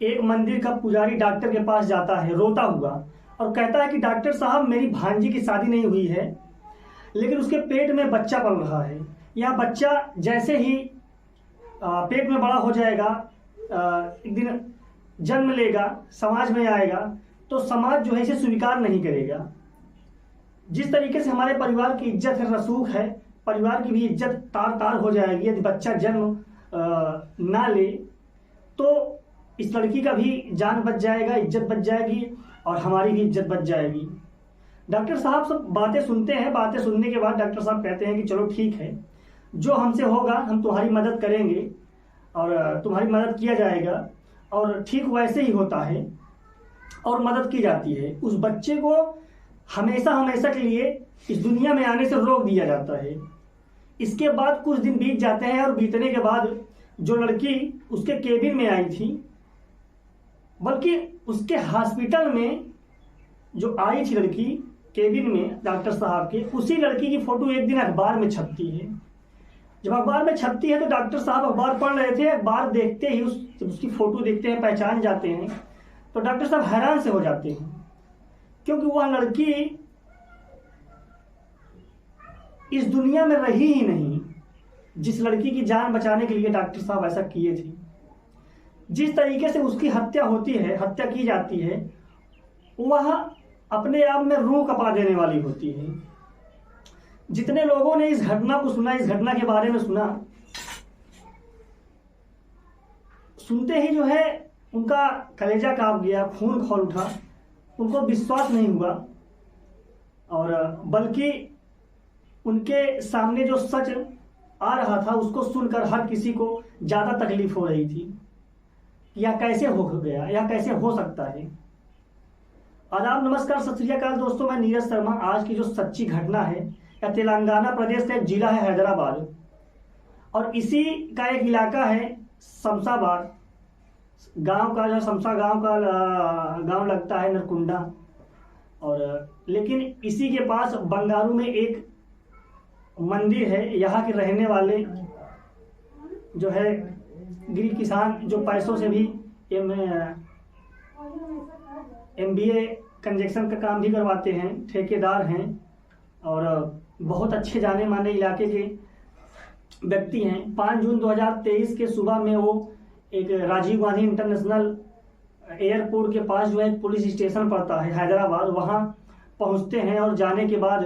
एक मंदिर का पुजारी डॉक्टर के पास जाता है रोता हुआ और कहता है कि डॉक्टर साहब, मेरी भांजी की शादी नहीं हुई है, लेकिन उसके पेट में बच्चा पल रहा है। यह बच्चा जैसे ही पेट में बड़ा हो जाएगा, एक दिन जन्म लेगा, समाज में आएगा, तो समाज जो है इसे स्वीकार नहीं करेगा। जिस तरीके से हमारे परिवार की इज्जत है, रसूख है, परिवार की भी इज्जत तार तार हो जाएगी यदि बच्चा जन्म ना ले। तो इस लड़की का भी जान बच जाएगा, इज्जत बच जाएगी और हमारी भी इज्जत बच जाएगी। डॉक्टर साहब सब बातें सुनते हैं। बातें सुनने के बाद डॉक्टर साहब कहते हैं कि चलो ठीक है, जो हमसे होगा हम तुम्हारी मदद करेंगे और तुम्हारी मदद किया जाएगा। और ठीक वैसे ही होता है और मदद की जाती है। उस बच्चे को हमेशा हमेशा के लिए इस दुनिया में आने से रोक दिया जाता है। इसके बाद कुछ दिन बीत जाते हैं और बीतने के बाद जो लड़की उसके केबिन में आई थी, बल्कि उसके हॉस्पिटल में जो आई थी लड़की केबिन में डॉक्टर साहब के, उसी लड़की की फोटो एक दिन अखबार में छपती है। जब अखबार में छपती है तो डॉक्टर साहब अखबार पढ़ रहे थे। अखबार देखते ही उसकी फोटो देखते हैं, पहचान जाते हैं, तो डॉक्टर साहब हैरान से हो जाते हैं, क्योंकि वह लड़की इस दुनिया में रही ही नहीं जिस लड़की की जान बचाने के लिए डॉक्टर साहब ऐसा किए थे। जिस तरीके से उसकी हत्या होती है, हत्या की जाती है, वह अपने आप में रूह कपा देने वाली होती है। जितने लोगों ने इस घटना को सुना, इस घटना के बारे में सुना, सुनते ही जो है उनका कलेजा कांप गया, खून खौल उठा। उनको विश्वास नहीं हुआ और बल्कि उनके सामने जो सच आ रहा था उसको सुनकर हर किसी को ज़्यादा तकलीफ हो रही थी। यह कैसे हो गया, यह कैसे हो सकता है। आदाब, नमस्कार, सत श्री अकाल दोस्तों, मैं नीरज शर्मा। आज की जो सच्ची घटना है यह तेलंगाना प्रदेश का एक जिला है हैदराबाद, और इसी का एक इलाका है शमशाबाद गांव का, जो शमशा गांव का गांव लगता है नरकुंडा। और लेकिन इसी के पास बंगारू में एक मंदिर है। यहाँ के रहने वाले जो है गरीब किसान, जो पैसों से भी MBA कंजेक्शन का काम भी करवाते हैं, ठेकेदार हैं और बहुत अच्छे जाने माने इलाके के व्यक्ति हैं। 5 जून 2023 के सुबह में वो एक राजीव गांधी इंटरनेशनल एयरपोर्ट के पास जो है पुलिस स्टेशन पड़ता है हैदराबाद, वहाँ पहुँचते हैं और जाने के बाद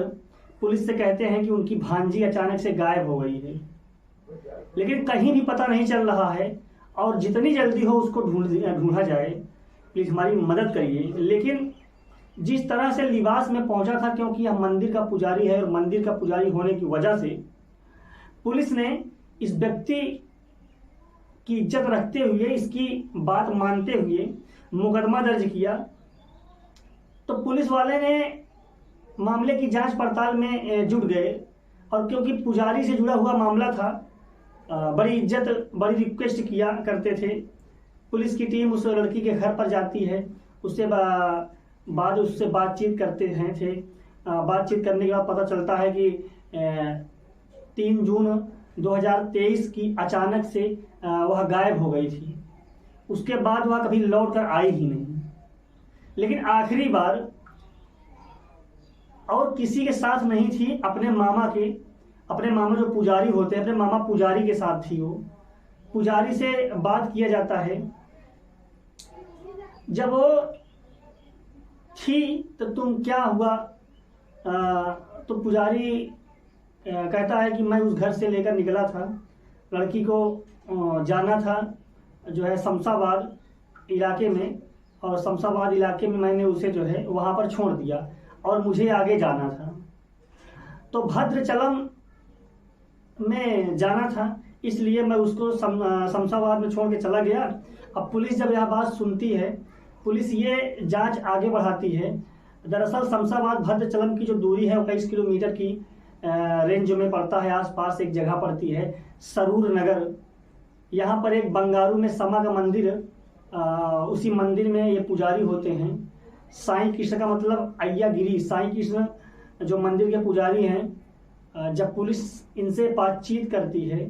पुलिस से कहते हैं कि उनकी भांजी अचानक से गायब हो गई है, लेकिन कहीं भी पता नहीं चल रहा है और जितनी जल्दी हो उसको ढूंढा जाए, प्लीज़ हमारी मदद करिए। लेकिन जिस तरह से लिबास में पहुंचा था, क्योंकि यह मंदिर का पुजारी है और मंदिर का पुजारी होने की वजह से पुलिस ने इस व्यक्ति की इज्जत रखते हुए, इसकी बात मानते हुए मुकदमा दर्ज किया। तो पुलिस वाले ने मामले की जांच पड़ताल में जुट गए और क्योंकि पुजारी से जुड़ा हुआ मामला था, बड़ी इज्जत, बड़ी रिक्वेस्ट किया करते थे। पुलिस की टीम उस लड़की के घर पर जाती है, उससे बाद उससे बातचीत करते थे। बातचीत करने के बाद पता चलता है कि 3 जून 2023 की अचानक से वह गायब हो गई थी। उसके बाद वह कभी लौट कर आई ही नहीं। लेकिन आखिरी बार और किसी के साथ नहीं थी, अपने मामा जो पुजारी होते हैं, अपने मामा पुजारी के साथ थी। वो पुजारी से बात किया जाता है। जब वो थी तो तुम क्या हुआ, तो पुजारी कहता है कि मैं उस घर से लेकर निकला था, लड़की को जाना था जो है शमशाबाद इलाके में, और शमशाबाद इलाके में मैंने उसे जो है वहाँ पर छोड़ दिया और मुझे आगे जाना था। तो भद्रचलम में जाना था, इसलिए मैं उसको शमशाबाद में छोड़ के चला गया। अब पुलिस जब यह बात सुनती है, पुलिस ये जांच आगे बढ़ाती है। दरअसल शमशाबाद भद्रचलम की जो दूरी है वो 21 किलोमीटर की रेंज में पड़ता है। आसपास एक जगह पड़ती है सरूर नगर, यहाँ पर एक बंगारू में समा का मंदिर, उसी मंदिर में ये पुजारी होते हैं। साईं कृष्ण का मतलब अय्या गिरी, साईं कृष्ण जो मंदिर के पुजारी हैं। जब पुलिस इनसे बातचीत करती है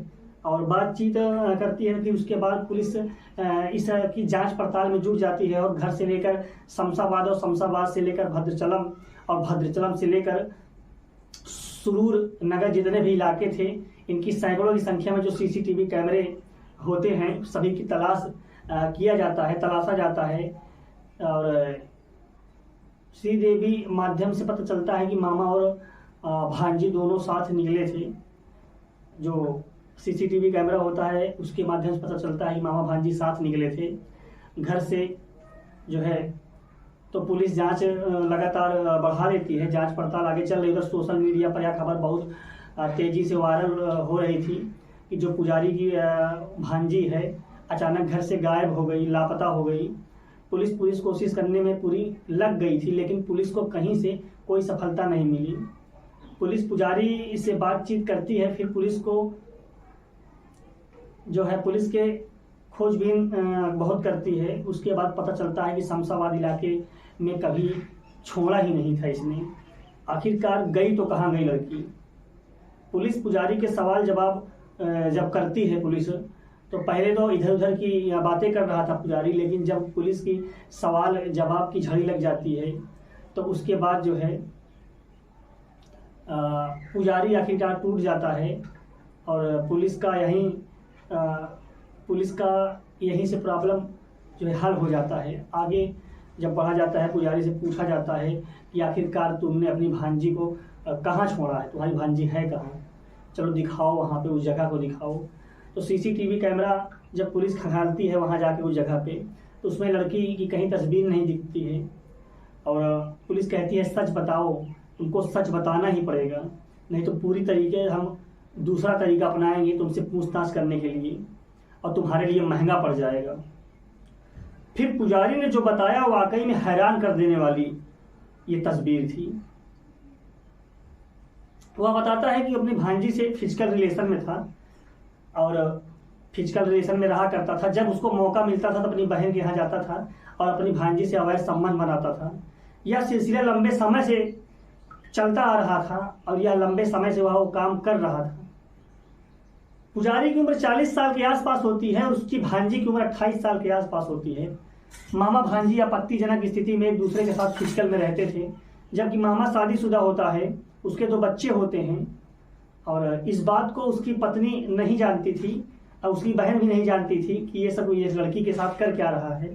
और बातचीत करती है। फिर उसके बाद पुलिस इस की जांच पड़ताल में जुट जाती है और घर से लेकर शमशाबाद और शमशाबाद से लेकर भद्राचलम और भद्राचलम से लेकर सुरूर नगर जितने भी इलाके थे, इनकी सैकड़ों की संख्या में जो सीसीटीवी कैमरे होते हैं सभी की तलाशा जाता है। और श्रीदेवी माध्यम से पता चलता है कि मामा और भांजी दोनों साथ निकले थे। जो सीसीटीवी कैमरा होता है उसके माध्यम से पता चलता है कि मामा भांजी साथ निकले थे घर से जो है। तो पुलिस जांच लगातार बढ़ा लेती है, जांच पड़ताल आगे चल रही है। उधर सोशल मीडिया पर यह खबर बहुत तेजी से वायरल हो रही थी कि जो पुजारी की भांजी है अचानक घर से गायब हो गई, लापता हो गई। पुलिस कोशिश करने में पूरी लग गई थी, लेकिन पुलिस को कहीं से कोई सफलता नहीं मिली। पुलिस पुजारी से बातचीत करती है, फिर पुलिस को जो है पुलिस के खोजबीन बहुत करती है। उसके बाद पता चलता है कि शमशाबाद इलाके में कभी छोड़ा ही नहीं था इसने। आखिरकार गई तो कहाँ गई लड़की। पुलिस पुजारी के सवाल जवाब जब करती है पुलिस, तो पहले तो इधर उधर की बातें कर रहा था पुजारी, लेकिन जब पुलिस की सवाल जवाब की झड़ी लग जाती है तो उसके बाद जो है पुजारी आखिरकार टूट जाता है। और पुलिस का यहीं से प्रॉब्लम जो है हल हो जाता है। आगे जब बढ़ा जाता है पुजारी से पूछा जाता है कि आखिरकार तुमने अपनी भांजी को कहाँ छोड़ा है, तुम्हारी भांजी है कहाँ, चलो दिखाओ, वहाँ पे उस जगह को दिखाओ। तो सीसीटीवी कैमरा जब पुलिस खंगालती है वहाँ जाके उस जगह पे, तो उसमें लड़की की कहीं तस्वीर नहीं दिखती है। और पुलिस कहती है सच बताओ, तुमको सच बताना ही पड़ेगा, नहीं तो पूरी तरीके हम दूसरा तरीका अपनाएंगे तुमसे पूछताछ करने के लिए और तुम्हारे लिए महंगा पड़ जाएगा। फिर पुजारी ने जो बताया वाकई में हैरान कर देने वाली ये तस्वीर थी। वह बताता है कि अपनी भांजी से फिजिकल रिलेशन में था और फिजिकल रिलेशन में रहा करता था। जब उसको मौका मिलता था तो अपनी बहन के यहाँ जाता था और अपनी भांजी से अवैध संबंध बनाता था। यह सिलसिला लंबे समय से चलता आ रहा था और यह लंबे समय से वह वो काम कर रहा था। पुजारी की उम्र 40 साल के आसपास होती है और उसकी भांजी की उम्र 28 साल के आसपास होती है। मामा भांजी आपत्तिजनक स्थिति में एक दूसरे के साथ फिजिकल में रहते थे। जबकि मामा शादीशुदा होता है, उसके 2 बच्चे होते हैं और इस बात को उसकी पत्नी नहीं जानती थी और उसकी बहन भी नहीं जानती थी कि ये सब ये लड़की के साथ कर क्या रहा है।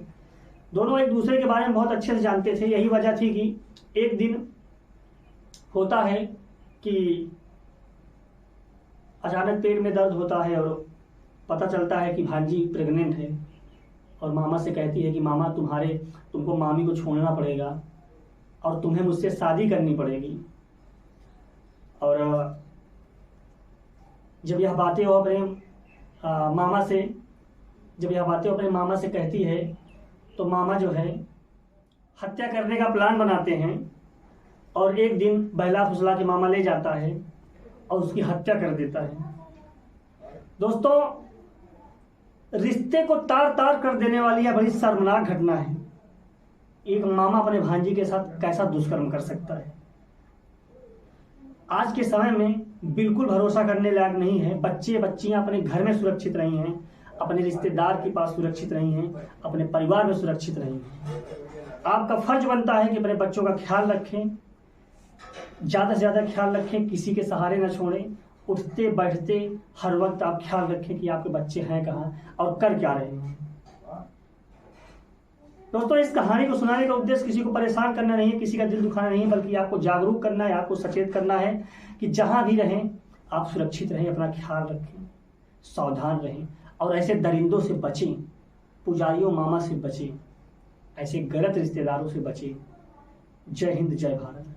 दोनों एक दूसरे के बारे में बहुत अच्छे से जानते थे। यही वजह थी कि एक दिन होता है कि अचानक पेट में दर्द होता है और पता चलता है कि भांजी प्रेग्नेंट है और मामा से कहती है कि मामा तुमको मामी को छोड़ना पड़ेगा और तुम्हें मुझसे शादी करनी पड़ेगी। और जब यह बातें वो अपने मामा से कहती है तो मामा जो है हत्या करने का प्लान बनाते हैं और एक दिन बहला फुसला के मामा ले जाता है और उसकी हत्या कर देता है। दोस्तों, रिश्ते को तार तार कर देने वाली यह बड़ी शर्मनाक घटना है। एक मामा अपने भांजी के साथ कैसा दुष्कर्म कर सकता है। आज के समय में बिल्कुल भरोसा करने लायक नहीं है। बच्चे बच्चियां अपने घर में सुरक्षित नहीं हैं, अपने रिश्तेदार के पास सुरक्षित नहीं हैं, अपने परिवार में सुरक्षित नहीं हैं। आपका फर्ज बनता है कि अपने बच्चों का ख्याल रखें, ज़्यादा से ज़्यादा ख्याल रखें, किसी के सहारे न छोड़ें। उठते बैठते हर वक्त आप ख्याल रखें कि आपके बच्चे हैं कहाँ और कर क्या रहे हैं। दोस्तों, इस कहानी को सुनाने का उद्देश्य किसी को परेशान करना नहीं है, किसी का दिल दुखाना नहीं है, बल्कि आपको जागरूक करना है, आपको सचेत करना है कि जहां भी रहें आप सुरक्षित रहें, अपना ख्याल रखें, सावधान रहें और ऐसे दरिंदों से बचें, पुजारियों मामा से बचें, ऐसे गलत रिश्तेदारों से बचें। जय हिंद, जय भारत।